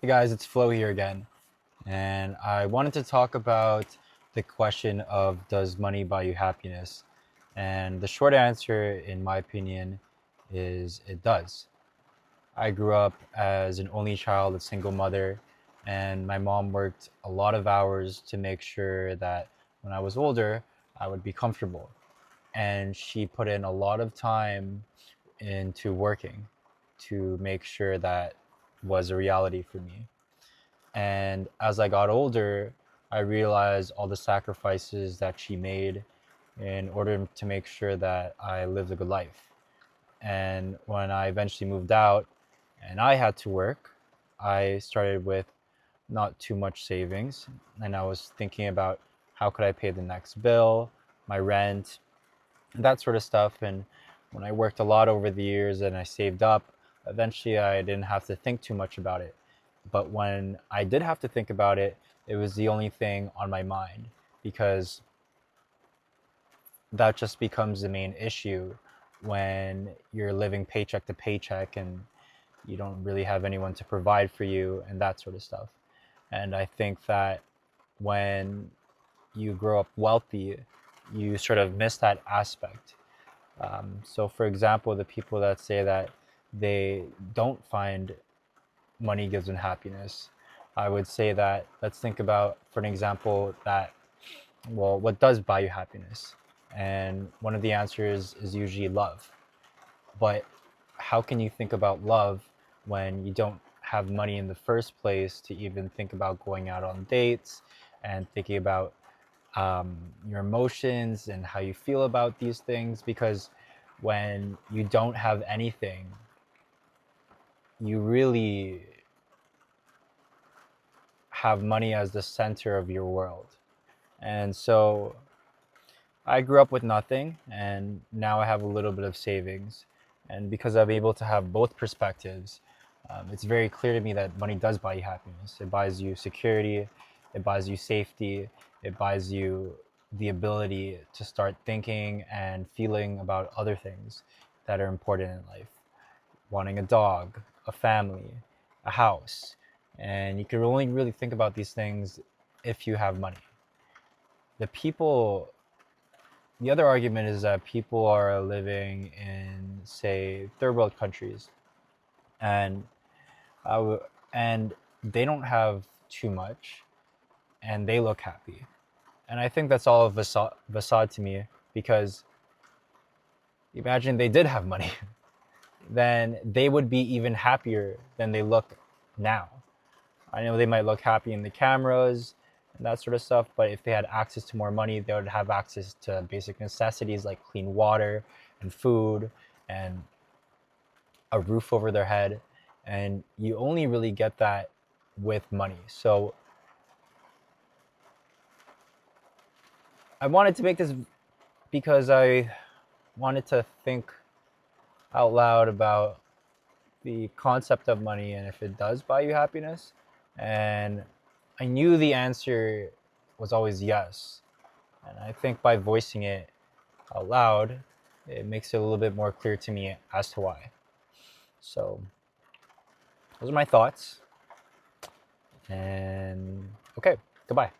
Hey guys, it's Flo here again, and I wanted to talk about the question of does money buy you happiness? And the short answer, in my opinion, is it does. I grew up as an only child, a single mother, and my mom worked a lot of hours to make sure that when I was older, I would be comfortable. And she put in a lot of time into working to make sure that was a reality for me. And as I got older, I realized all the sacrifices that she made in order to make sure that I lived a good life. And when I eventually moved out and I had to work, I started with not too much savings. And I was thinking about how could I pay the next bill, my rent, that sort of stuff. And when I worked a lot over the years and I saved up, eventually I didn't have to think too much about it. But when I did have to think about it, it was the only thing on my mind because that just becomes the main issue when you're living paycheck to paycheck and you don't really have anyone to provide for you and that sort of stuff. And I think that when you grow up wealthy, you sort of miss that aspect. So, for example, the people that say that they don't find money gives them happiness, I would say that let's think about, for an example, that, well, what does buy you happiness? And one of the answers is usually love. But how can you think about love when you don't have money in the first place to even think about going out on dates and thinking about your emotions and how you feel about these things? Because when you don't have anything, you really have money as the center of your world. And so I grew up with nothing, and now I have a little bit of savings. And because I'm able to have both perspectives, it's very clear to me that money does buy you happiness. It buys you security, it buys you safety, it buys you the ability to start thinking and feeling about other things that are important in life. Wanting a dog, a family, a house. And you can only really think about these things if you have money. The people the other argument is that people are living in, say, third world countries, and and they don't have too much, and they look happy. And I think that's all of facade to me because imagine they did have money, then they would be even happier than they look now. I know they might look happy in the cameras and that sort of stuff, but if they had access to more money, they would have access to basic necessities like clean water and food and a roof over their head. And you only really get that with money. So I wanted to make this because I wanted to think out loud about the concept of money and if it does buy you happiness. And I knew the answer was always yes. And I think by voicing it out loud, it makes it a little bit more clear to me as to why. So those are my thoughts. And okay, goodbye.